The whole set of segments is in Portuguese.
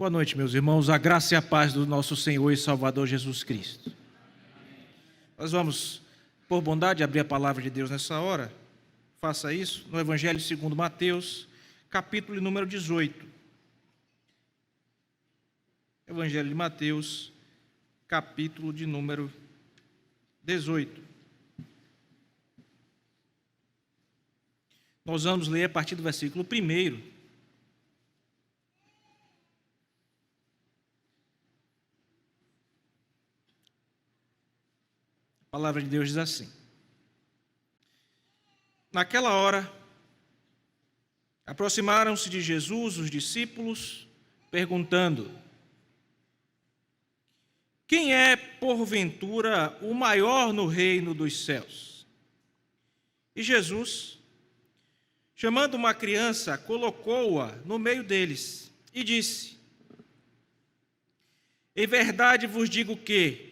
Boa noite, meus irmãos. A graça e a paz do nosso Senhor e Salvador Jesus Cristo. Nós vamos, por bondade, abrir a palavra de Deus nessa hora. Faça isso no Evangelho segundo Mateus, capítulo número 18. Evangelho de Mateus, capítulo de número 18. Nós vamos ler a partir do versículo 1. A palavra de Deus diz assim: Naquela hora, aproximaram-se de Jesus os discípulos, perguntando: Quem é, porventura, o maior no reino dos céus? E Jesus, chamando uma criança, colocou-a no meio deles e disse: Em verdade vos digo que,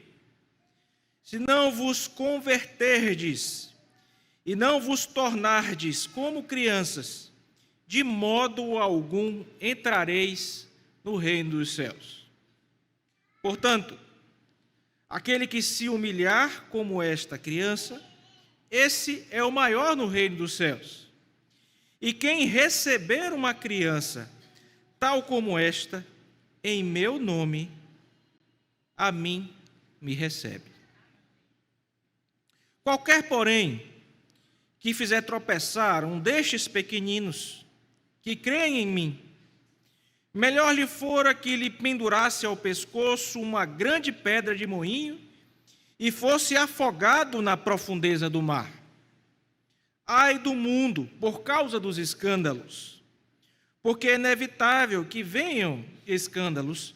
se não vos converterdes e não vos tornardes como crianças, de modo algum entrareis no reino dos céus. Portanto, aquele que se humilhar como esta criança, esse é o maior no reino dos céus. E quem receber uma criança tal como esta, em meu nome, a mim me recebe. Qualquer, porém, que fizer tropeçar um destes pequeninos que creem em mim, melhor lhe fora que lhe pendurasse ao pescoço uma grande pedra de moinho e fosse afogado na profundeza do mar. Ai do mundo, por causa dos escândalos, porque é inevitável que venham escândalos,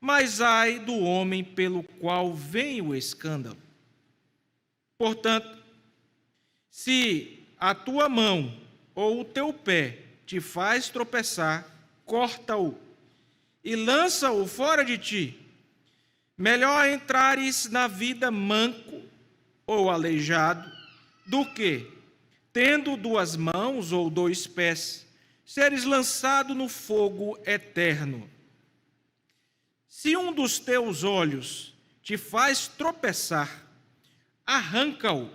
mas ai do homem pelo qual vem o escândalo. Portanto, se a tua mão ou o teu pé te faz tropeçar, corta-o e lança-o fora de ti. Melhor entrares na vida manco ou aleijado do que, tendo duas mãos ou dois pés, seres lançado no fogo eterno. Se um dos teus olhos te faz tropeçar, arranca-o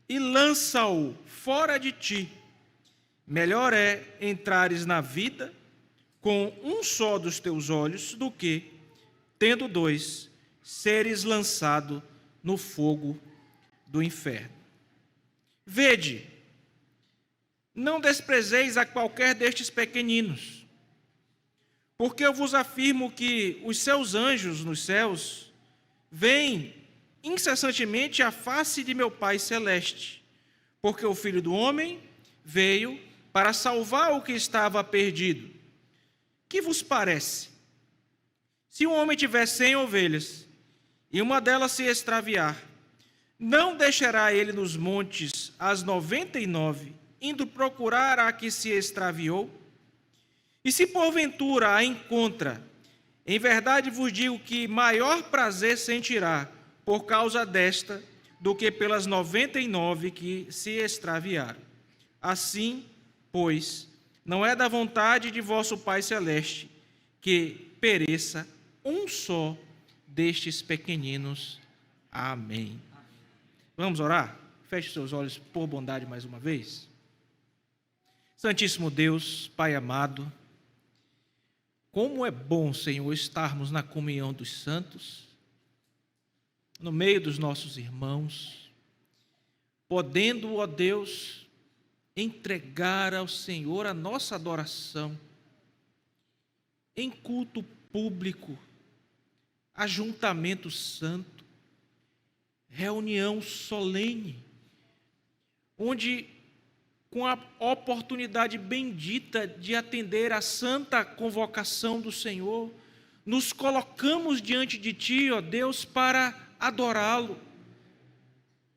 e lança-o fora de ti. Melhor é entrares na vida com um só dos teus olhos do que, tendo dois, seres lançado no fogo do inferno. Vede, não desprezeis a qualquer destes pequeninos, porque eu vos afirmo que os seus anjos nos céus veem incessantemente a face de meu Pai Celeste, porque o Filho do Homem veio para salvar o que estava perdido. Que vos parece? Se um homem tiver 100 ovelhas e uma delas se extraviar, não deixará ele nos montes as 99, indo procurar a que se extraviou? E se porventura a encontra, em verdade vos digo que maior prazer sentirá por causa desta, do que pelas 99 que se extraviaram. Assim, pois, não é da vontade de vosso Pai Celeste que pereça um só destes pequeninos. Amém. Vamos orar? Feche seus olhos por bondade mais uma vez. Santíssimo Deus, Pai amado, como é bom, Senhor, estarmos na comunhão dos santos, no meio dos nossos irmãos, podendo, ó Deus, entregar ao Senhor a nossa adoração em culto público, ajuntamento santo, reunião solene, onde, com a oportunidade bendita de atender à santa convocação do Senhor, nos colocamos diante de Ti, ó Deus, para adorá-lo,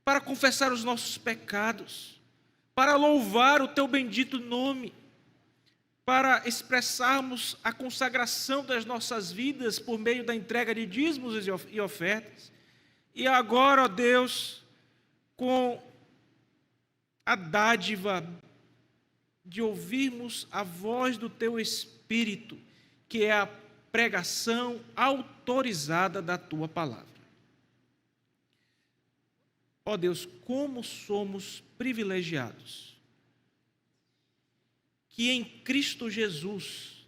para confessar os nossos pecados, para louvar o Teu bendito nome, para expressarmos a consagração das nossas vidas por meio da entrega de dízimos e ofertas. E agora, ó Deus, com a dádiva de ouvirmos a voz do Teu Espírito, que é a pregação autorizada da tua palavra. Ó Deus, como somos privilegiados que em Cristo Jesus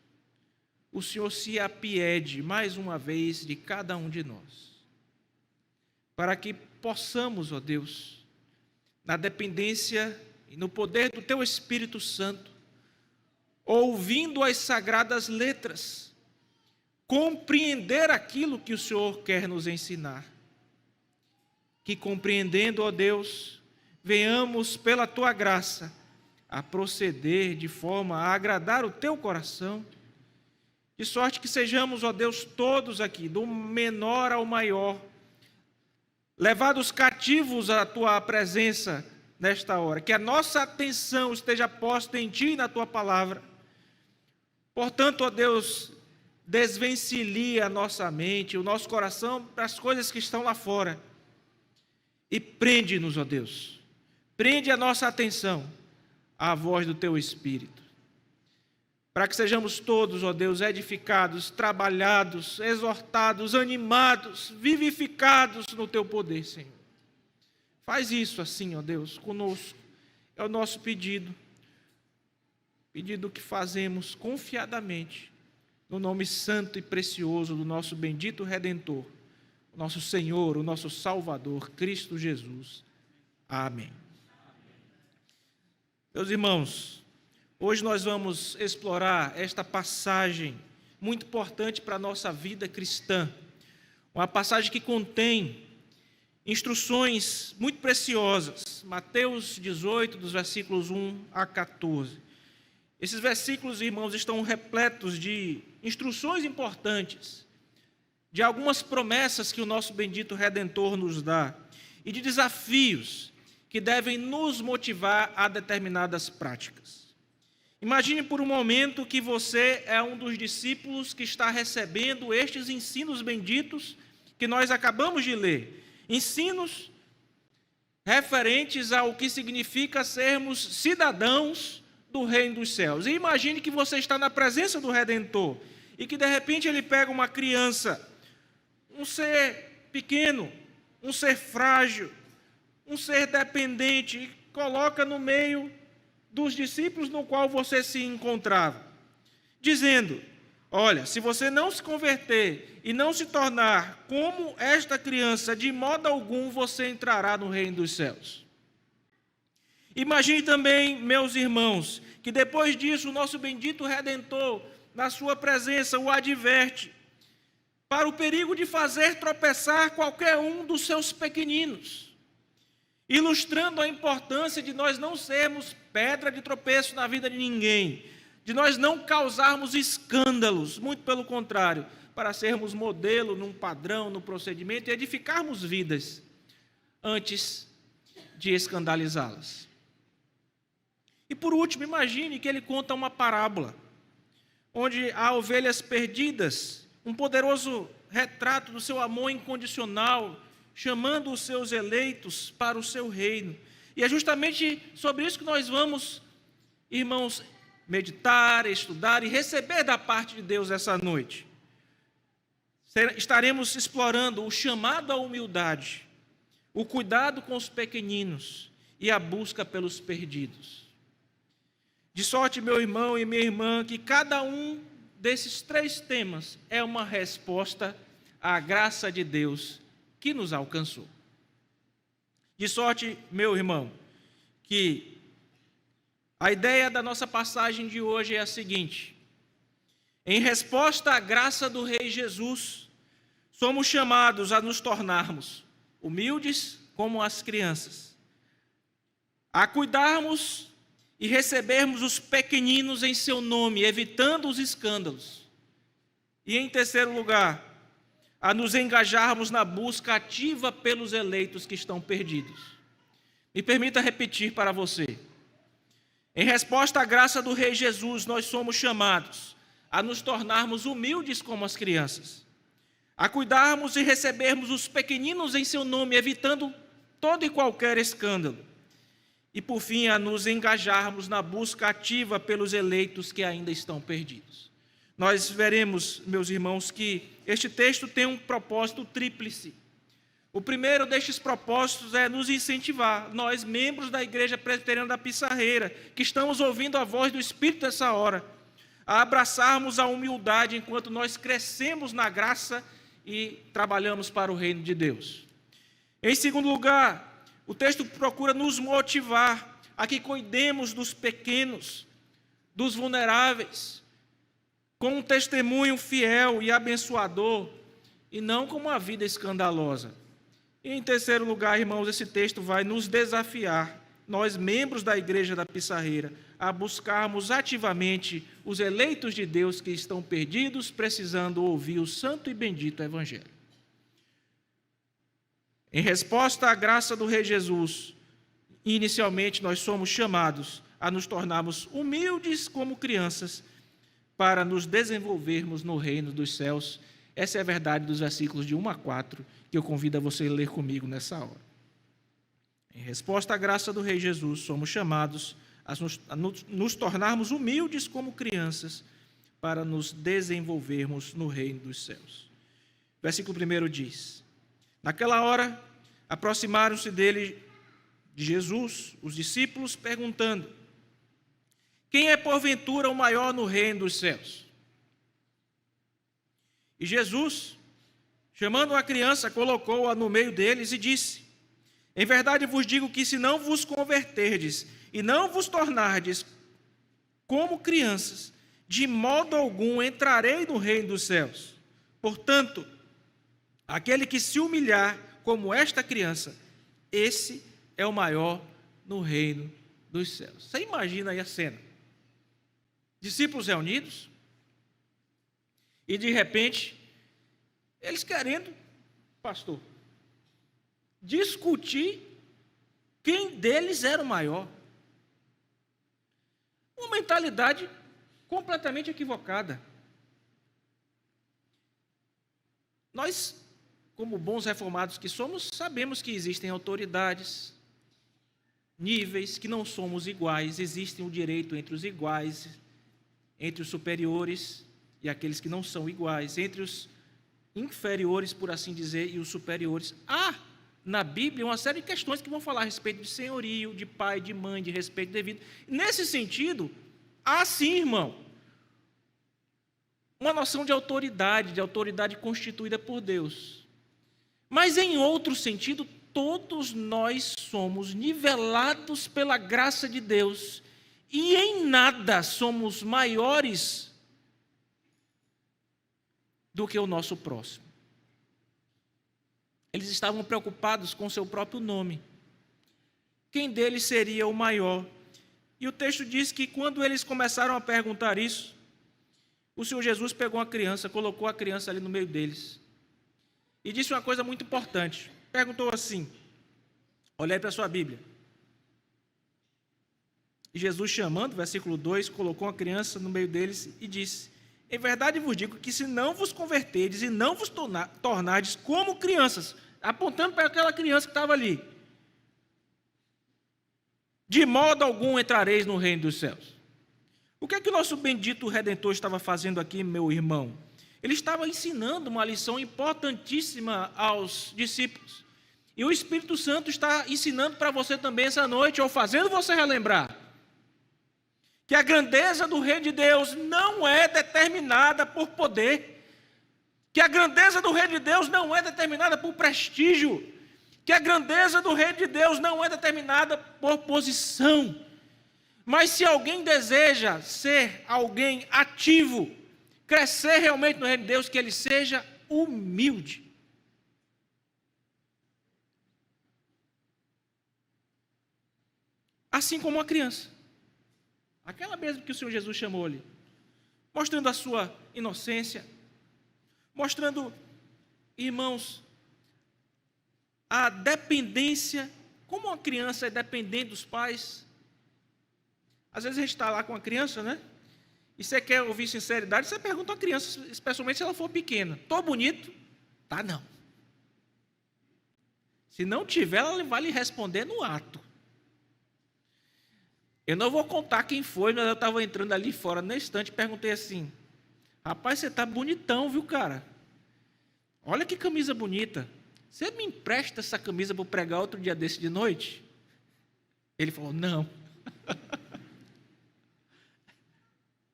o Senhor se apiede mais uma vez de cada um de nós, para que possamos, ó Deus, na dependência e no poder do Teu Espírito Santo, ouvindo as sagradas letras, compreender aquilo que o Senhor quer nos ensinar. Que compreendendo, ó Deus, venhamos pela Tua graça a proceder de forma a agradar o Teu coração, de sorte que sejamos, ó Deus, todos aqui, do menor ao maior, levados cativos à Tua presença nesta hora, que a nossa atenção esteja posta em Ti e na Tua palavra. Portanto, ó Deus, desvencilhe a nossa mente, o nosso coração para as coisas que estão lá fora. E prende-nos, ó Deus, prende a nossa atenção à voz do Teu Espírito, para que sejamos todos, ó Deus, edificados, trabalhados, exortados, animados, vivificados no Teu poder, Senhor. Faz isso assim, ó Deus, conosco, é o nosso pedido que fazemos confiadamente, no nome santo e precioso do nosso bendito Redentor, o nosso Senhor, o nosso Salvador, Cristo Jesus. Amém. Meus irmãos, hoje nós vamos explorar esta passagem muito importante para a nossa vida cristã. Uma passagem que contém instruções muito preciosas. Mateus 18, dos versículos 1 a 14. Esses versículos, irmãos, estão repletos de instruções importantes, de algumas promessas que o nosso bendito Redentor nos dá e de desafios que devem nos motivar a determinadas práticas. Imagine por um momento que você é um dos discípulos que está recebendo estes ensinos benditos que nós acabamos de ler. Ensinos referentes ao que significa sermos cidadãos do reino dos céus. E imagine que você está na presença do Redentor e que de repente ele pega uma criança, um ser pequeno, um ser frágil, um ser dependente, e coloca no meio dos discípulos no qual você se encontrava, dizendo: olha, se você não se converter e não se tornar como esta criança, de modo algum você entrará no reino dos céus. Imagine também, meus irmãos, que depois disso o nosso bendito Redentor, na sua presença, o adverte para o perigo de fazer tropeçar qualquer um dos seus pequeninos, ilustrando a importância de nós não sermos pedra de tropeço na vida de ninguém, de nós não causarmos escândalos, muito pelo contrário, para sermos modelo num padrão, no procedimento e edificarmos vidas antes de escandalizá-las. E por último, imagine que ele conta uma parábola, onde há ovelhas perdidas, um poderoso retrato do seu amor incondicional, chamando os seus eleitos para o seu reino. E é justamente sobre isso que nós vamos, irmãos, meditar, estudar e receber da parte de Deus essa noite. Estaremos explorando o chamado à humildade, o cuidado com os pequeninos e a busca pelos perdidos. De sorte, meu irmão e minha irmã, que cada um desses três temas é uma resposta à graça de Deus que nos alcançou. De sorte, meu irmão, que a ideia da nossa passagem de hoje é a seguinte: em resposta à graça do Rei Jesus, somos chamados a nos tornarmos humildes como as crianças, a cuidarmos e recebermos os pequeninos em seu nome, evitando os escândalos. E em terceiro lugar, a nos engajarmos na busca ativa pelos eleitos que estão perdidos. Me permita repetir para você. Em resposta à graça do Rei Jesus, nós somos chamados a nos tornarmos humildes como as crianças, a cuidarmos e recebermos os pequeninos em seu nome, evitando todo e qualquer escândalo. E, por fim, a nos engajarmos na busca ativa pelos eleitos que ainda estão perdidos. nós veremos, meus irmãos, que este texto tem um propósito tríplice. O primeiro destes propósitos é nos incentivar, nós, membros da Igreja Presbiteriana da Pissarreira, que estamos ouvindo a voz do Espírito nessa hora, a abraçarmos a humildade enquanto nós crescemos na graça e trabalhamos para o reino de Deus. Em segundo lugar, o texto procura nos motivar a que cuidemos dos pequenos, dos vulneráveis, com um testemunho fiel e abençoador, e não com uma vida escandalosa. E em terceiro lugar, irmãos, esse texto vai nos desafiar, nós membros da Igreja da Pissarreira, a buscarmos ativamente os eleitos de Deus que estão perdidos, precisando ouvir o santo e bendito Evangelho. Em resposta à graça do Rei Jesus, inicialmente nós somos chamados a nos tornarmos humildes como crianças para nos desenvolvermos no reino dos céus. Essa é a verdade dos versículos de 1 a 4, que eu convido a você a ler comigo nessa hora. Em resposta à graça do Rei Jesus, somos chamados a nos tornarmos humildes como crianças para nos desenvolvermos no reino dos céus. Versículo 1 diz: naquela hora, aproximaram-se dele, de Jesus, os discípulos, perguntando: quem é porventura o maior no reino dos céus? E Jesus, chamando a criança, colocou-a no meio deles e disse: em verdade vos digo que se não vos converterdes e não vos tornardes como crianças, de modo algum entrarei no reino dos céus. Portanto, aquele que se humilhar como esta criança, esse é o maior no reino dos céus. Você imagina aí a cena? Discípulos reunidos, e de repente, eles querendo, pastor, discutir quem deles era o maior. Uma mentalidade completamente equivocada. Nós, como bons reformados que somos, sabemos que existem autoridades, níveis, que não somos iguais, existem o direito entre os iguais, entre os superiores e aqueles que não são iguais, entre os inferiores, por assim dizer, e os superiores. Há na Bíblia uma série de questões que vão falar a respeito de senhorio, de pai, de mãe, de respeito devido. Nesse sentido, há sim, irmão, uma noção de autoridade constituída por Deus. Mas em outro sentido, todos nós somos nivelados pela graça de Deus e em nada somos maiores do que o nosso próximo. Eles estavam preocupados com seu próprio nome. Quem deles seria o maior? E o texto diz que quando eles começaram a perguntar isso, o Senhor Jesus pegou uma criança, colocou a criança ali no meio deles e disse uma coisa muito importante. Perguntou assim, olha aí para a sua Bíblia. E Jesus, chamando, versículo 2, colocou uma criança no meio deles e disse: em verdade vos digo que se não vos converterdes e não vos tornardes como crianças, apontando para aquela criança que estava ali, de modo algum entrareis no reino dos céus. O que é que o nosso bendito Redentor estava fazendo aqui, meu irmão? Ele estava ensinando uma lição importantíssima aos discípulos. E o Espírito Santo está ensinando para você também essa noite, ou fazendo você relembrar, que a grandeza do reino de Deus não é determinada por poder, que a grandeza do reino de Deus não é determinada por prestígio, que a grandeza do reino de Deus não é determinada por posição. Mas se alguém deseja ser alguém ativo, crescer realmente no reino de Deus, que ele seja humilde. Assim como uma criança. Aquela mesmo que o Senhor Jesus chamou ali. Mostrando a sua inocência. Mostrando, irmãos, a dependência. Como uma criança é dependente dos pais. Às vezes a gente está lá com a criança, né? E você quer ouvir sinceridade, você pergunta à criança, especialmente se ela for pequena. Tô bonito? Tá, não. Se não tiver, ela vai lhe responder no ato. Eu não vou contar quem foi, mas eu estava entrando ali fora na estante e perguntei assim: Rapaz, você está bonitão, viu, cara? Olha que camisa bonita. Você me empresta essa camisa para pregar outro dia desse de noite? Ele falou, não.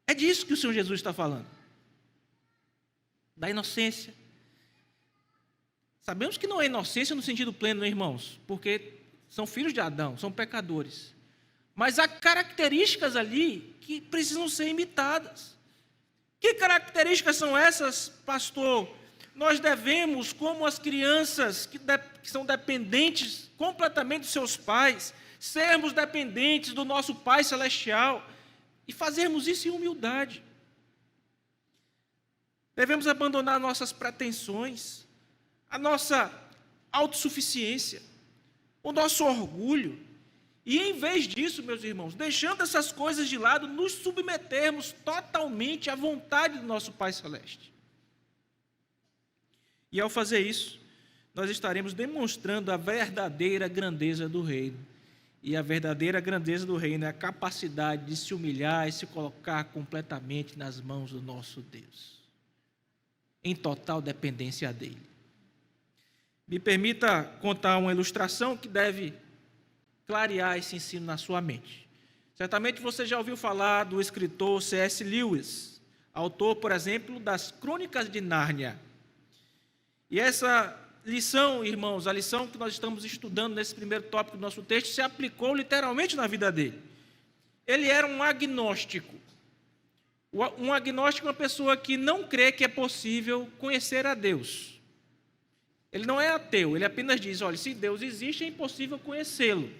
É disso que o Senhor Jesus está falando. Da inocência. Sabemos que não é inocência no sentido pleno, né, irmãos? Porque são filhos de Adão, são pecadores. Mas há características ali que precisam ser imitadas. Que características são essas, pastor? Nós devemos, como as crianças que são dependentes completamente dos seus pais, sermos dependentes do nosso Pai Celestial e fazermos isso em humildade. Devemos abandonar nossas pretensões, a nossa autossuficiência, o nosso orgulho, e em vez disso, meus irmãos, deixando essas coisas de lado, nos submetermos totalmente à vontade do nosso Pai Celeste. E ao fazer isso, nós estaremos demonstrando a verdadeira grandeza do reino. E a verdadeira grandeza do reino é a capacidade de se humilhar e se colocar completamente nas mãos do nosso Deus, em total dependência dele. Me permita contar uma ilustração que deve clarear esse ensino na sua mente. Certamente você já ouviu falar do escritor C.S. Lewis, autor, por exemplo, das Crônicas de Nárnia. E essa lição, irmãos, a lição que nós estamos estudando nesse primeiro tópico do nosso texto, se aplicou literalmente na vida dele. Ele era um agnóstico. Um agnóstico é uma pessoa que não crê que é possível conhecer a Deus. Ele não é ateu, ele apenas diz, olha, se Deus existe, é impossível conhecê-lo.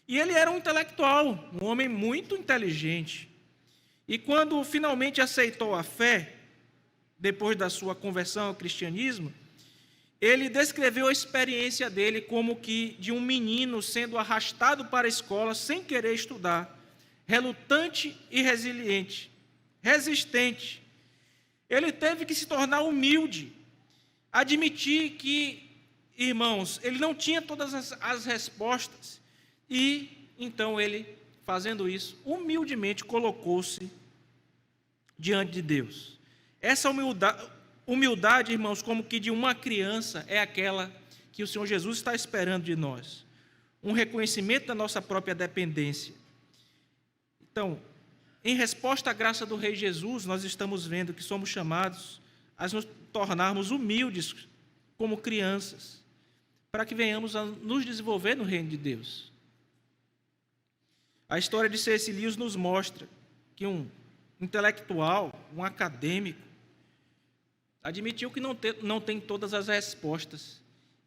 E ele era um intelectual, um homem muito inteligente. E quando finalmente aceitou a fé, depois da sua conversão ao cristianismo, ele descreveu a experiência dele como que de um menino sendo arrastado para a escola sem querer estudar, relutante e resiliente, resistente. Ele teve que se tornar humilde, admitir que, irmãos, ele não tinha todas as respostas, e então ele, fazendo isso, humildemente colocou-se diante de Deus. Essa humildade, irmãos, como que de uma criança, é aquela que o Senhor Jesus está esperando de nós. Um reconhecimento da nossa própria dependência. Então, em resposta à graça do Rei Jesus, nós estamos vendo que somos chamados a nos tornarmos humildes como crianças, para que venhamos a nos desenvolver no reino de Deus. A história de C.S. Lewis nos mostra que um intelectual, um acadêmico, admitiu que não tem todas as respostas,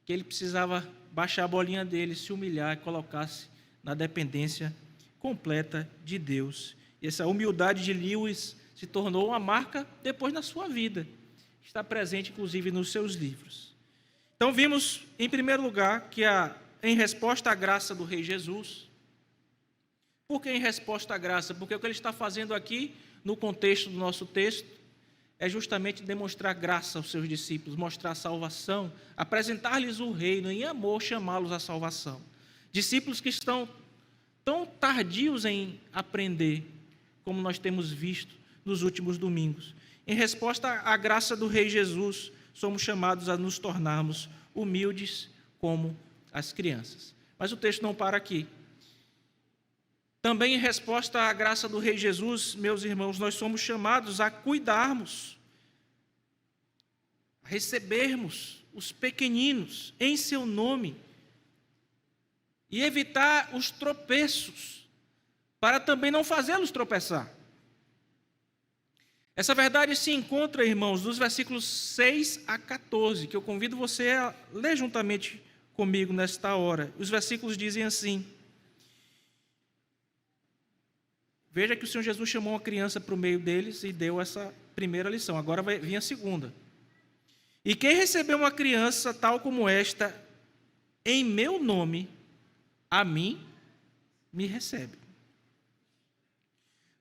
que ele precisava baixar a bolinha dele, se humilhar e colocar-se na dependência completa de Deus. E essa humildade de Lewis se tornou uma marca depois na sua vida. Está presente, inclusive, nos seus livros. Então, vimos, em primeiro lugar, que em resposta à graça do Rei Jesus. Por que em resposta à graça? Porque o que ele está fazendo aqui, no contexto do nosso texto, é justamente demonstrar graça aos seus discípulos, mostrar salvação, apresentar-lhes o reino, em amor chamá-los à salvação. Discípulos que estão tão tardios em aprender, como nós temos visto nos últimos domingos. Em resposta à graça do Rei Jesus, somos chamados a nos tornarmos humildes como as crianças. Mas o texto não para aqui. Também em resposta à graça do Rei Jesus, meus irmãos, nós somos chamados a cuidarmos, a recebermos os pequeninos em seu nome e evitar os tropeços, para também não fazê-los tropeçar. Essa verdade se encontra, irmãos, nos versículos 6 a 14, que eu convido você a ler juntamente comigo nesta hora. Os versículos dizem assim: veja que o Senhor Jesus chamou uma criança para o meio deles e deu essa primeira lição. Agora vai vir a segunda. E quem receber uma criança tal como esta, em meu nome, a mim me recebe.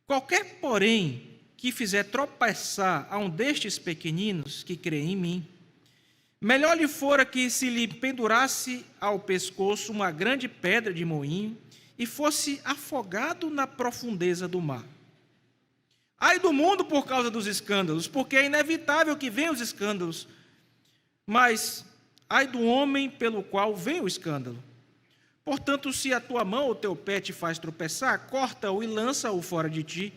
Qualquer, porém, que fizer tropeçar a um destes pequeninos que crê em mim, melhor lhe fora que se lhe pendurasse ao pescoço uma grande pedra de moinho e fosse afogado na profundeza do mar. Ai do mundo por causa dos escândalos, porque é inevitável que venham os escândalos. Mas ai do homem pelo qual vem o escândalo. Portanto, se a tua mão ou teu pé te faz tropeçar, corta-o e lança-o fora de ti.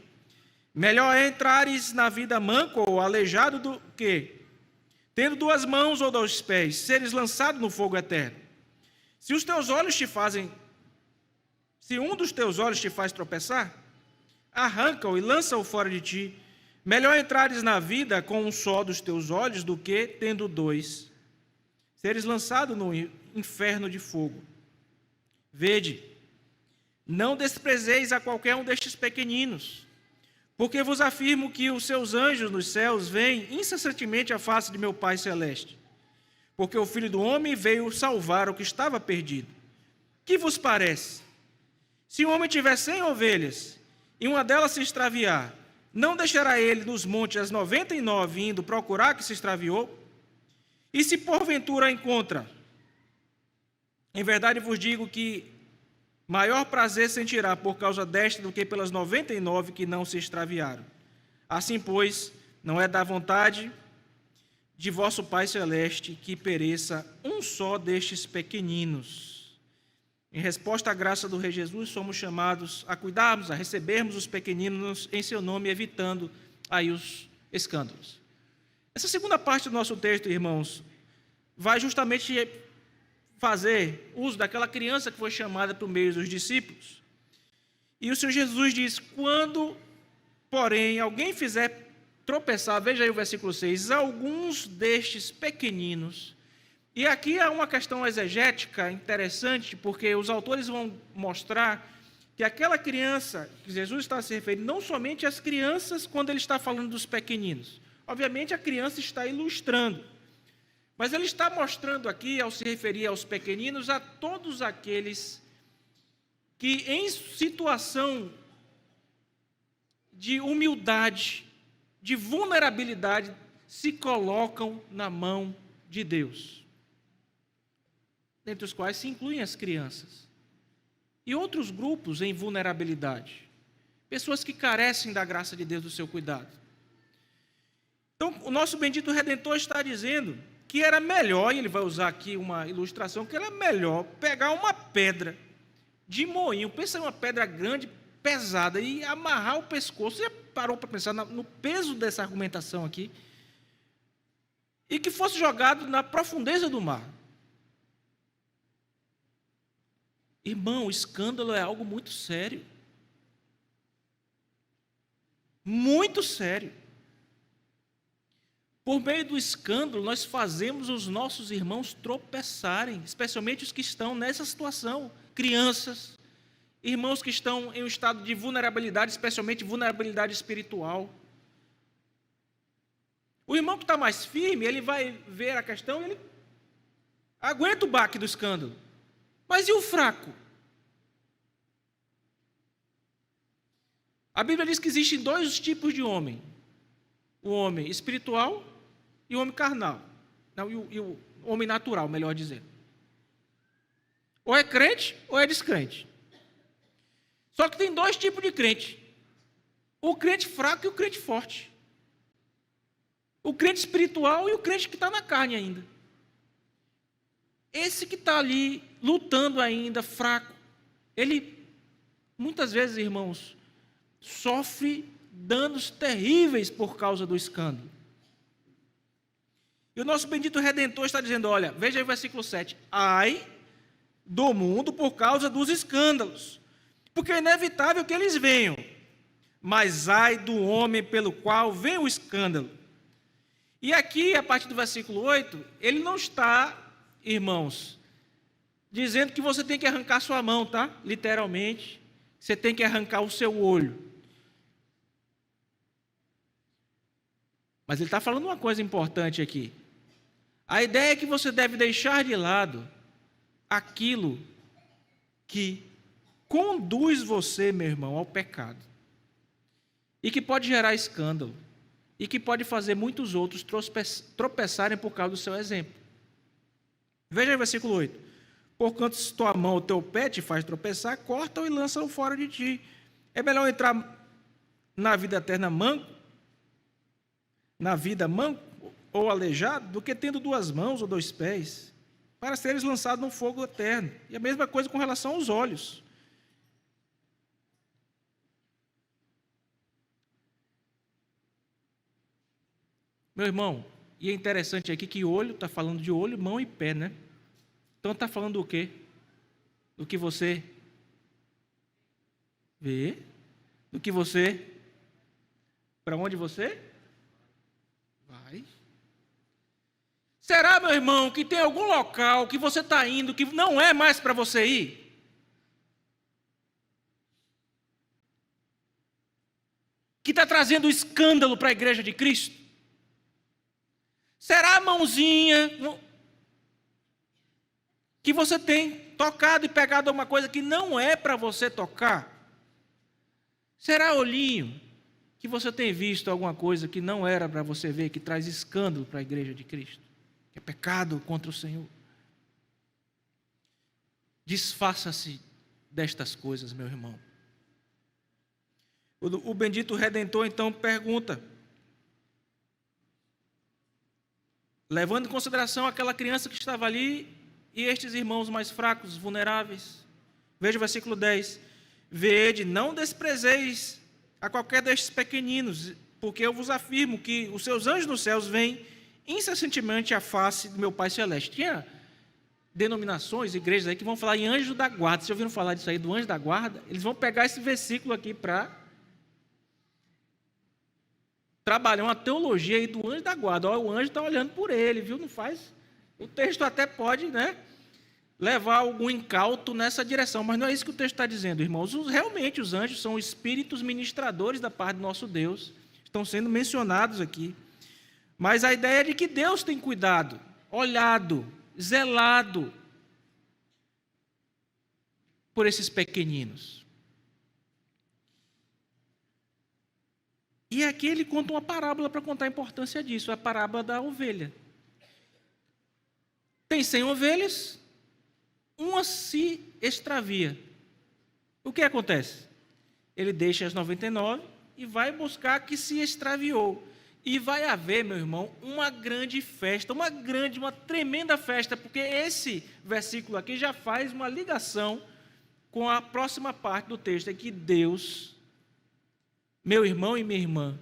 Melhor é entrares na vida manco ou aleijado do que, tendo 2 mãos ou 2 pés, seres lançado no fogo eterno. Se um dos teus olhos te faz tropeçar, arranca-o e lança-o fora de ti. Melhor entrares na vida com um só dos teus olhos do que, tendo 2, seres lançado no inferno de fogo. Vede, não desprezeis a qualquer um destes pequeninos, porque vos afirmo que os seus anjos nos céus veem incessantemente a face de meu Pai Celeste. Porque o Filho do Homem veio salvar o que estava perdido. Que vos parece? Se um homem tiver 100 ovelhas, e uma delas se extraviar, não deixará ele nos montes as 99 indo procurar que se extraviou? E se porventura a encontra, em verdade vos digo que maior prazer sentirá por causa desta do que pelas 99 que não se extraviaram. Assim, pois, não é da vontade de vosso Pai Celeste que pereça um só destes pequeninos. Em resposta à graça do Rei Jesus, somos chamados a cuidarmos, a recebermos os pequeninos em seu nome, evitando aí os escândalos. Essa segunda parte do nosso texto, irmãos, vai justamente fazer uso daquela criança que foi chamada por meio dos discípulos. E o Senhor Jesus diz, quando, porém, alguém fizer tropeçar, veja aí o versículo 6, alguns destes pequeninos. E aqui há uma questão exegética interessante, porque os autores vão mostrar que aquela criança que Jesus está se referindo, não somente às crianças quando ele está falando dos pequeninos. Obviamente a criança está ilustrando, mas ele está mostrando aqui, ao se referir aos pequeninos, a todos aqueles que em situação de humildade, de vulnerabilidade, se colocam na mão de Deus. Dentre os quais se incluem as crianças. E outros grupos em vulnerabilidade. Pessoas que carecem da graça de Deus, do seu cuidado. Então, o nosso bendito Redentor está dizendo que era melhor, e ele vai usar aqui uma ilustração, que era melhor pegar uma pedra de moinho, pensa em uma pedra grande, pesada, e amarrar o pescoço. Você já parou para pensar no peso dessa argumentação aqui? E que fosse jogado na profundeza do mar. Irmão, o escândalo é algo muito sério. Muito sério. Por meio do escândalo, nós fazemos os nossos irmãos tropeçarem, especialmente os que estão nessa situação. Crianças, irmãos que estão em um estado de vulnerabilidade, especialmente vulnerabilidade espiritual. O irmão que está mais firme, ele vai ver a questão e ele aguenta o baque do escândalo. Mas e o fraco? A Bíblia diz que existem 2 tipos de homem. O homem espiritual e o homem carnal. Não, e o homem natural, melhor dizendo. Ou é crente ou é descrente. Só que tem 2 tipos de crente. O crente fraco e o crente forte. O crente espiritual e o crente que está na carne ainda. Esse que está ali lutando ainda, fraco, ele, muitas vezes, irmãos, sofre danos terríveis por causa do escândalo. E o nosso bendito Redentor está dizendo, olha, veja aí o versículo 7, ai do mundo por causa dos escândalos, porque é inevitável que eles venham, mas ai do homem pelo qual vem o escândalo. E aqui, a partir do versículo 8, ele não está, irmãos, dizendo que você tem que arrancar sua mão, tá? Literalmente, você tem que arrancar o seu olho. Mas ele está falando uma coisa importante aqui. A ideia é que você deve deixar de lado aquilo que conduz você, meu irmão, ao pecado. E que pode gerar escândalo. E que pode fazer muitos outros tropeçarem por causa do seu exemplo. Veja aí o versículo 8. Porquanto se tua mão ou teu pé te faz tropeçar, corta-o e lança-o fora de ti. É melhor entrar na vida eterna manco, na vida manco ou aleijado, do que tendo 2 mãos ou 2 pés, para seres lançados no fogo eterno. E a mesma coisa com relação aos olhos. Meu irmão, e é interessante aqui que olho está falando de olho, mão e pé, né? Então está falando do quê? Do que você vê, do que você, para onde você vai. Será, meu irmão, que tem algum local que você está indo que não é mais para você ir? Que está trazendo escândalo para a igreja de Cristo? Será a mãozinha que você tem tocado e pegado alguma coisa que não é para você tocar? Será olhinho que você tem visto alguma coisa que não era para você ver, que traz escândalo para a igreja de Cristo? Que é pecado contra o Senhor? Desfaça-se destas coisas, meu irmão. O bendito Redentor, então, pergunta, levando em consideração aquela criança que estava ali e estes irmãos mais fracos, vulneráveis. Veja o versículo 10. Vede, não desprezeis a qualquer destes pequeninos, porque eu vos afirmo que os seus anjos nos céus veem incessantemente a face do meu Pai Celeste. Tinha denominações, igrejas aí que vão falar em anjo da guarda. Vocês já ouviram falar disso aí, do anjo da guarda? Eles vão pegar esse versículo aqui para trabalhar uma teologia aí do anjo da guarda. Ó, o anjo está olhando por ele, viu? Não faz. O texto até pode, né, levar algum incauto nessa direção, mas não é isso que o texto está dizendo, irmãos. Realmente os anjos são espíritos ministradores da parte do nosso Deus, estão sendo mencionados aqui. Mas a ideia é de que Deus tem cuidado, olhado, zelado por esses pequeninos. E aqui ele conta uma parábola para contar a importância disso, a parábola da ovelha. Tem 100 ovelhas, uma se extravia. O que acontece? Ele deixa as 99 e vai buscar a que se extraviou. E vai haver, meu irmão, uma grande festa, uma tremenda festa, porque esse versículo aqui já faz uma ligação com a próxima parte do texto, é que Deus, meu irmão e minha irmã,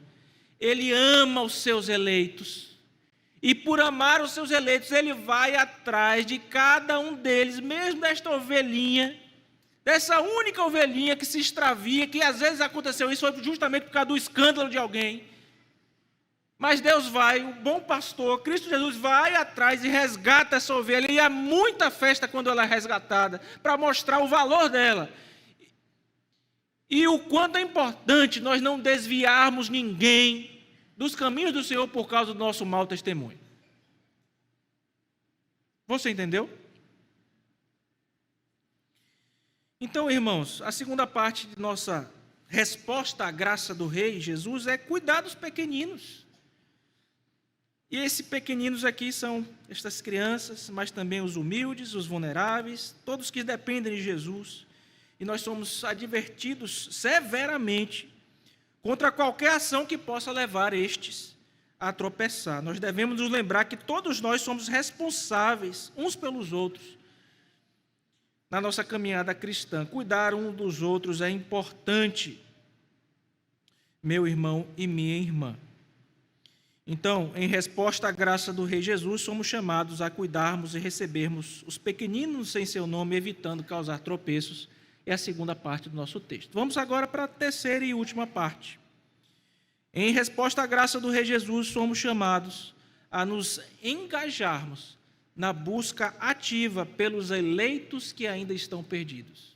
Ele ama os seus eleitos, e por amar os seus eleitos, Ele vai atrás de cada um deles, mesmo desta ovelhinha, dessa única ovelhinha que se extravia, que às vezes aconteceu isso justamente por causa do escândalo de alguém. Mas Deus vai, o bom pastor, Cristo Jesus, vai atrás e resgata essa ovelha. E há muita festa quando ela é resgatada, para mostrar o valor dela. E o quanto é importante nós não desviarmos ninguém dos caminhos do Senhor por causa do nosso mau testemunho. Você entendeu? Então, irmãos, a segunda parte de nossa resposta à graça do Rei Jesus é cuidar dos pequeninos. E esses pequeninos aqui são estas crianças, mas também os humildes, os vulneráveis, todos que dependem de Jesus. E nós somos advertidos severamente contra qualquer ação que possa levar estes a tropeçar. Nós devemos nos lembrar que todos nós somos responsáveis uns pelos outros na nossa caminhada cristã. Cuidar um dos outros é importante, meu irmão e minha irmã. Então, em resposta à graça do Rei Jesus, somos chamados a cuidarmos e recebermos os pequeninos em seu nome, evitando causar tropeços. É a segunda parte do nosso texto. Vamos agora para a terceira e última parte. Em resposta à graça do Rei Jesus, somos chamados a nos engajarmos na busca ativa pelos eleitos que ainda estão perdidos.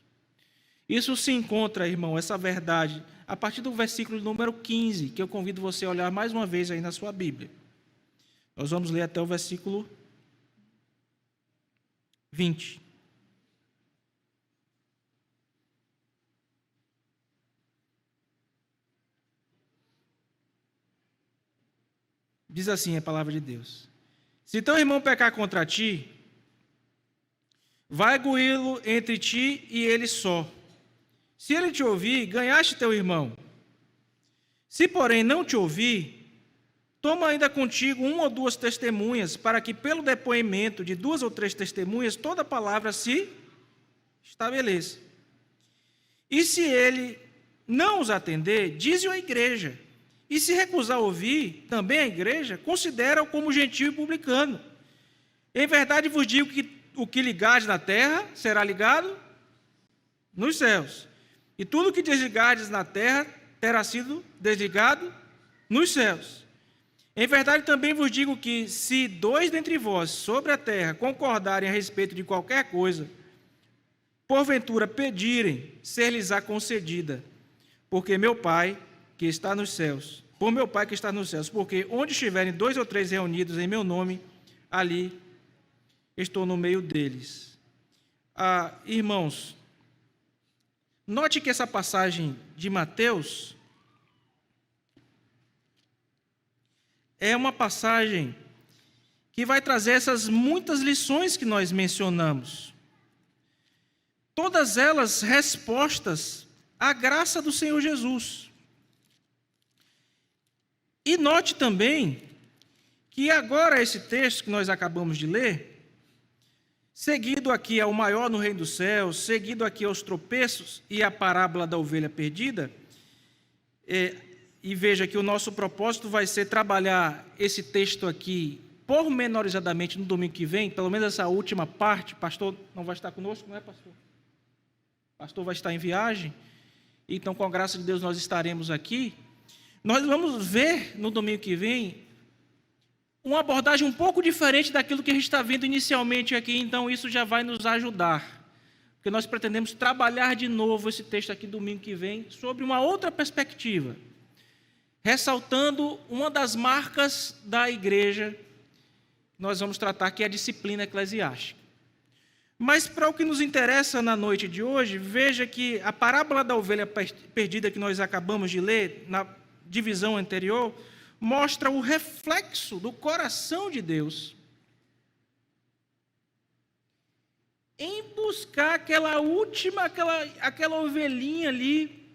Isso se encontra, irmão, essa verdade, a partir do versículo número 15, que eu convido você a olhar mais uma vez aí na sua Bíblia. Nós vamos ler até o versículo 20. Diz assim a palavra de Deus: se teu irmão pecar contra ti, vai arguí-lo entre ti e ele só. Se ele te ouvir, ganhaste teu irmão. Se, porém, não te ouvir, toma ainda contigo 1 ou 2 testemunhas, para que pelo depoimento de 2 ou 3 testemunhas toda palavra se estabeleça. E se ele não os atender, dize-o à igreja. E se recusar ouvir, também a igreja, considera-o como gentio e publicano. Em verdade vos digo que o que ligardes na terra será ligado nos céus. E tudo que desligardes na terra terá sido desligado nos céus. Em verdade também vos digo que, se 2 dentre vós sobre a terra concordarem a respeito de qualquer coisa, porventura pedirem, ser-lhes-á concedida, porque meu Pai que está nos céus, por meu Pai que está nos céus, porque onde estiverem 2 ou 3 reunidos em meu nome, ali estou no meio deles. Irmãos, note que essa passagem de Mateus é uma passagem que vai trazer essas muitas lições que nós mencionamos. Todas elas respostas à graça do Senhor Jesus. E note também que agora esse texto que nós acabamos de ler, seguido aqui ao maior no reino dos céus, seguido aqui aos tropeços e a parábola da ovelha perdida, e veja que o nosso propósito vai ser trabalhar esse texto aqui pormenorizadamente no domingo que vem, pelo menos essa última parte. Pastor não vai estar conosco, não é, pastor? Pastor vai estar em viagem, então com a graça de Deus nós estaremos aqui. Nós vamos ver no domingo que vem uma abordagem um pouco diferente daquilo que a gente está vendo inicialmente aqui, então isso já vai nos ajudar, porque nós pretendemos trabalhar de novo esse texto aqui domingo que vem, sobre uma outra perspectiva, ressaltando uma das marcas da igreja, nós vamos tratar, que é a disciplina eclesiástica. Mas para o que nos interessa na noite de hoje, veja que a parábola da ovelha perdida que nós acabamos de ler, na divisão anterior, mostra o reflexo do coração de Deus em buscar aquela última, aquela ovelhinha ali,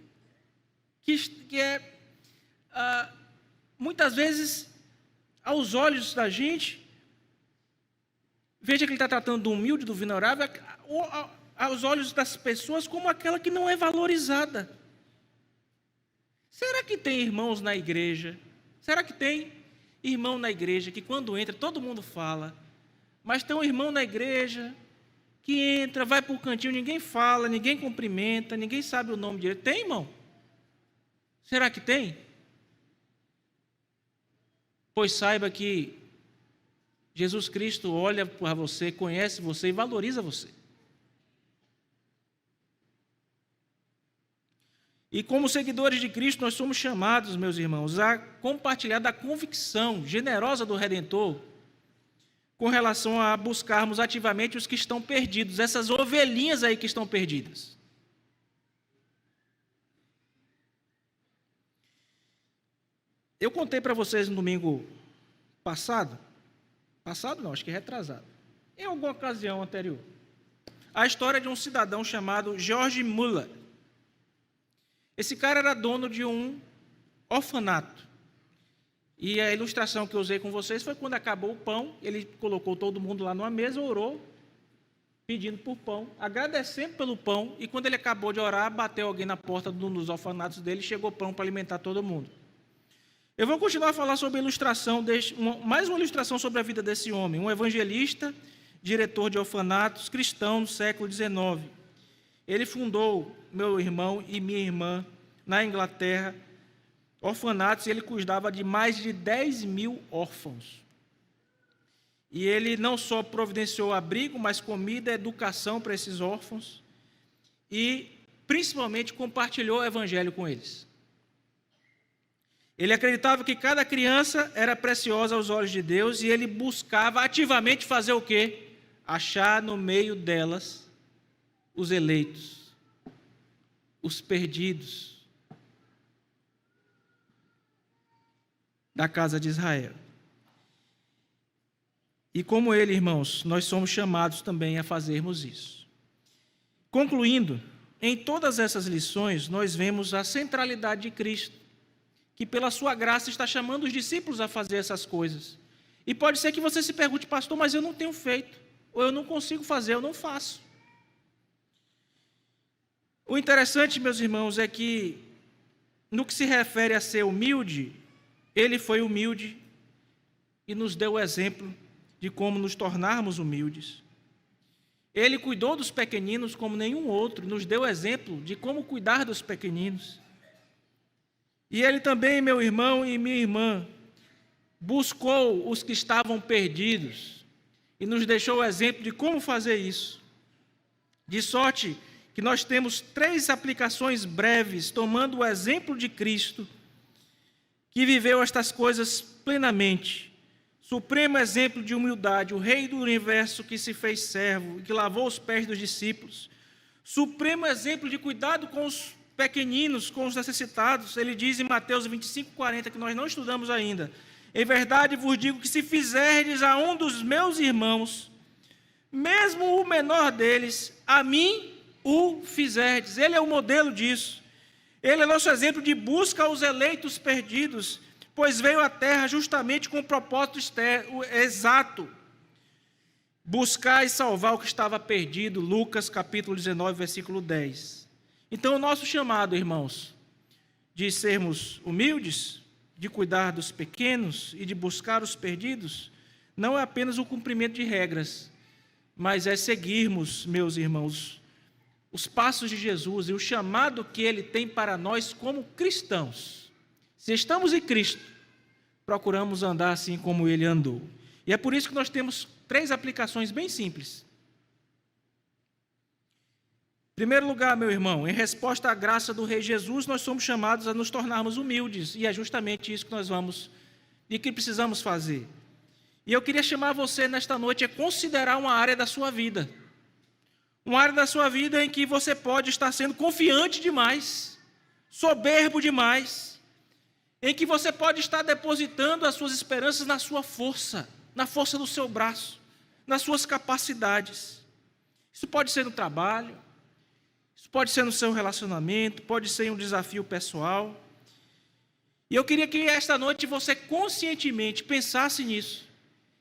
que é, muitas vezes, aos olhos da gente, veja que ele está tratando do humilde, do vulnerável, aos olhos das pessoas, como aquela que não é valorizada. Será que tem irmãos na igreja? Será que tem irmão na igreja que quando entra todo mundo fala, mas tem um irmão na igreja que entra, vai para o cantinho, ninguém fala, ninguém cumprimenta, ninguém sabe o nome dele? Tem, irmão? Será que tem? Pois saiba que Jesus Cristo olha para você, conhece você e valoriza você. E como seguidores de Cristo, nós somos chamados, meus irmãos, a compartilhar da convicção generosa do Redentor com relação a buscarmos ativamente os que estão perdidos, essas ovelhinhas aí que estão perdidas. Eu contei para vocês no domingo passado não, acho que retrasado, em alguma ocasião anterior, a história de um cidadão chamado George Muller. Esse cara era dono de um orfanato. E a ilustração que eu usei com vocês foi quando acabou o pão, ele colocou todo mundo lá numa mesa, orou, pedindo por pão, agradecendo pelo pão, e quando ele acabou de orar, bateu alguém na porta dos orfanatos dele, chegou pão para alimentar todo mundo. Eu vou continuar a falar sobre a ilustração, mais uma ilustração sobre a vida desse homem, um evangelista, diretor de orfanatos, cristão no século XIX. Ele fundou, meu irmão e minha irmã, na Inglaterra, orfanatos, e ele cuidava de mais de 10 mil órfãos. E ele não só providenciou abrigo, mas comida, educação para esses órfãos, e principalmente compartilhou o evangelho com eles. Ele acreditava que cada criança era preciosa aos olhos de Deus, e ele buscava ativamente fazer o quê? Achar no meio delas os eleitos, os perdidos da casa de Israel. E como ele, irmãos, nós somos chamados também a fazermos isso. Concluindo, em todas essas lições, nós vemos a centralidade de Cristo, que pela sua graça está chamando os discípulos a fazer essas coisas. E pode ser que você se pergunte, pastor, mas eu não tenho feito, ou eu não consigo fazer, eu não faço. O interessante, meus irmãos, é que no que se refere a ser humilde, ele foi humilde e nos deu o exemplo de como nos tornarmos humildes. Ele cuidou dos pequeninos como nenhum outro, nos deu o exemplo de como cuidar dos pequeninos. E ele também, meu irmão e minha irmã, buscou os que estavam perdidos e nos deixou o exemplo de como fazer isso. De sorte que nós temos 3 aplicações breves, tomando o exemplo de Cristo, que viveu estas coisas plenamente. Supremo exemplo de humildade, o Rei do Universo que se fez servo e que lavou os pés dos discípulos. Supremo exemplo de cuidado com os pequeninos, com os necessitados. Ele diz em Mateus 25:40, que nós não estudamos ainda: em verdade vos digo que se fizerdes a um dos meus irmãos, mesmo o menor deles, a mim o fizerdes. Ele é o modelo disso. Ele é nosso exemplo de busca aos eleitos perdidos, pois veio à terra justamente com o propósito exato: buscar e salvar o que estava perdido. Lucas capítulo 19, versículo 10. Então, o nosso chamado, irmãos, de sermos humildes, de cuidar dos pequenos e de buscar os perdidos, não é apenas o cumprimento de regras, mas é seguirmos, meus irmãos, os passos de Jesus e o chamado que Ele tem para nós como cristãos. Se estamos em Cristo, procuramos andar assim como Ele andou. E é por isso que nós temos 3 aplicações bem simples. Em primeiro lugar, meu irmão, em resposta à graça do Rei Jesus, nós somos chamados a nos tornarmos humildes, e é justamente isso que nós vamos e que precisamos fazer. E eu queria chamar você nesta noite a considerar uma área da sua vida. Uma área da sua vida em que você pode estar sendo confiante demais, soberbo demais, em que você pode estar depositando as suas esperanças na sua força, na força do seu braço, nas suas capacidades. Isso pode ser no trabalho, isso pode ser no seu relacionamento, pode ser em um desafio pessoal. E eu queria que esta noite você conscientemente pensasse nisso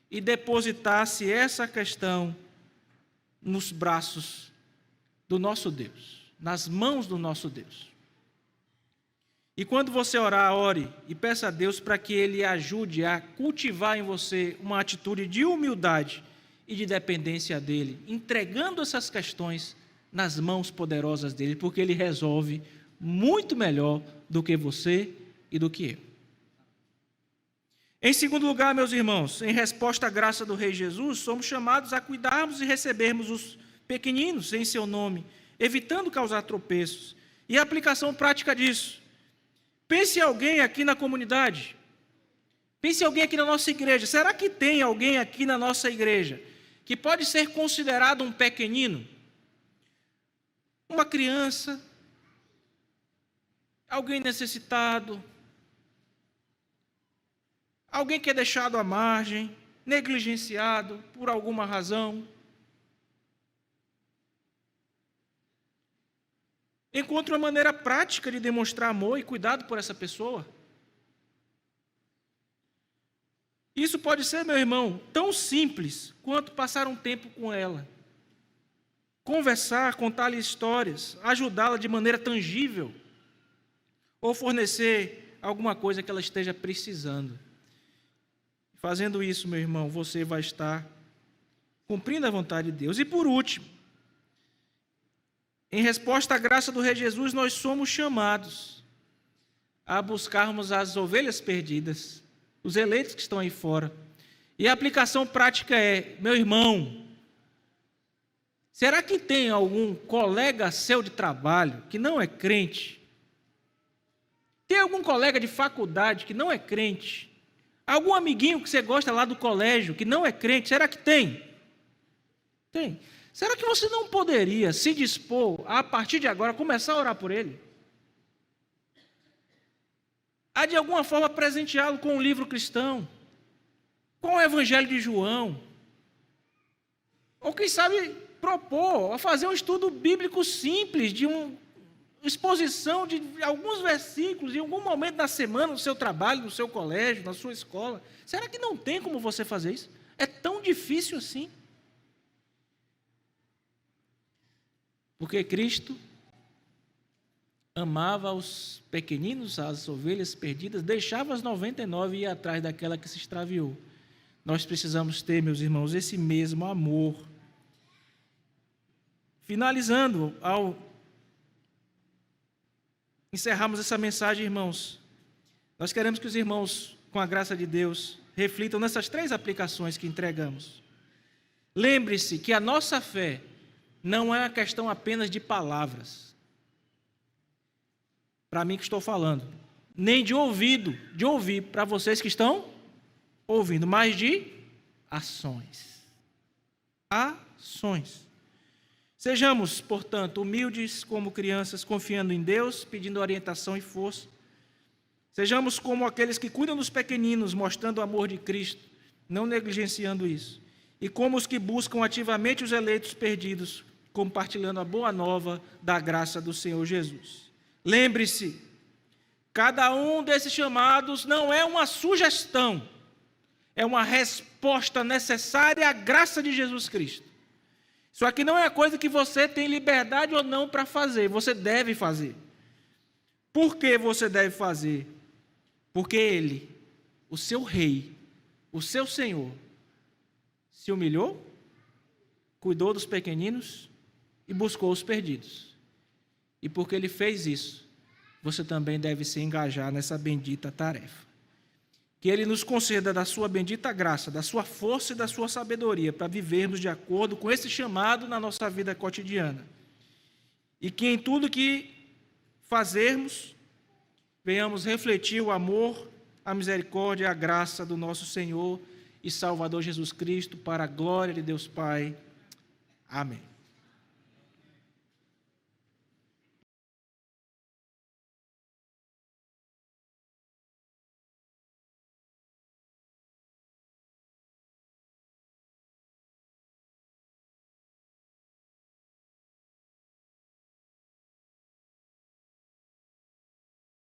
e depositasse essa questão nos braços do nosso Deus, nas mãos do nosso Deus. E quando você orar, ore e peça a Deus para que Ele ajude a cultivar em você uma atitude de humildade e de dependência dEle, entregando essas questões nas mãos poderosas dEle, porque Ele resolve muito melhor do que você e do que eu. Em segundo lugar, meus irmãos, em resposta à graça do Rei Jesus, somos chamados a cuidarmos e recebermos os pequeninos em seu nome, evitando causar tropeços. E a aplicação prática disso: pense em alguém aqui na comunidade, pense em alguém aqui na nossa igreja. Será que tem alguém aqui na nossa igreja que pode ser considerado um pequenino? Uma criança, alguém necessitado, alguém que é deixado à margem, negligenciado por alguma razão. Encontre uma maneira prática de demonstrar amor e cuidado por essa pessoa. Isso pode ser, meu irmão, tão simples quanto passar um tempo com ela, conversar, contar-lhe histórias, ajudá-la de maneira tangível, ou fornecer alguma coisa que ela esteja precisando. Fazendo isso, meu irmão, você vai estar cumprindo a vontade de Deus. E por último, em resposta à graça do Rei Jesus, nós somos chamados a buscarmos as ovelhas perdidas, os eleitos que estão aí fora. E a aplicação prática é: meu irmão, será que tem algum colega seu de trabalho que não é crente? Tem algum colega de faculdade que não é crente? Algum amiguinho que você gosta lá do colégio que não é crente? Será que tem? Tem. Será que você não poderia se dispor a partir de agora, começar a orar por ele? A de alguma forma presenteá-lo com um livro cristão, com o Evangelho de João, ou quem sabe propor a fazer um estudo bíblico simples, de um exposição de alguns versículos em algum momento da semana, no seu trabalho, no seu colégio, na sua escola. Será que não tem como você fazer isso? É tão difícil assim? Porque Cristo amava os pequeninos, as ovelhas perdidas, deixava as 99 e ia atrás daquela que se extraviou. Nós precisamos ter, meus irmãos, esse mesmo amor. Finalizando, ao encerrarmos essa mensagem, irmãos, nós queremos que os irmãos, com a graça de Deus, reflitam nessas 3 aplicações que entregamos. Lembre-se que a nossa fé não é uma questão apenas de palavras. Para mim que estou falando, nem de ouvido, de ouvir para vocês que estão ouvindo, mas de ações. Ações. Sejamos, portanto, humildes como crianças, confiando em Deus, pedindo orientação e força. Sejamos como aqueles que cuidam dos pequeninos, mostrando o amor de Cristo, não negligenciando isso. E como os que buscam ativamente os eleitos perdidos, compartilhando a boa nova da graça do Senhor Jesus. Lembre-se, cada um desses chamados não é uma sugestão, é uma resposta necessária à graça de Jesus Cristo. Isso aqui não é coisa que você tem liberdade ou não para fazer, você deve fazer. Por que você deve fazer? Porque Ele, o seu Rei, o seu Senhor, se humilhou, cuidou dos pequeninos e buscou os perdidos. E porque Ele fez isso, você também deve se engajar nessa bendita tarefa. Que Ele nos conceda da sua bendita graça, da sua força e da sua sabedoria para vivermos de acordo com esse chamado na nossa vida cotidiana. E que em tudo que fazermos, venhamos refletir o amor, a misericórdia e a graça do nosso Senhor e Salvador Jesus Cristo, para a glória de Deus Pai. Amém.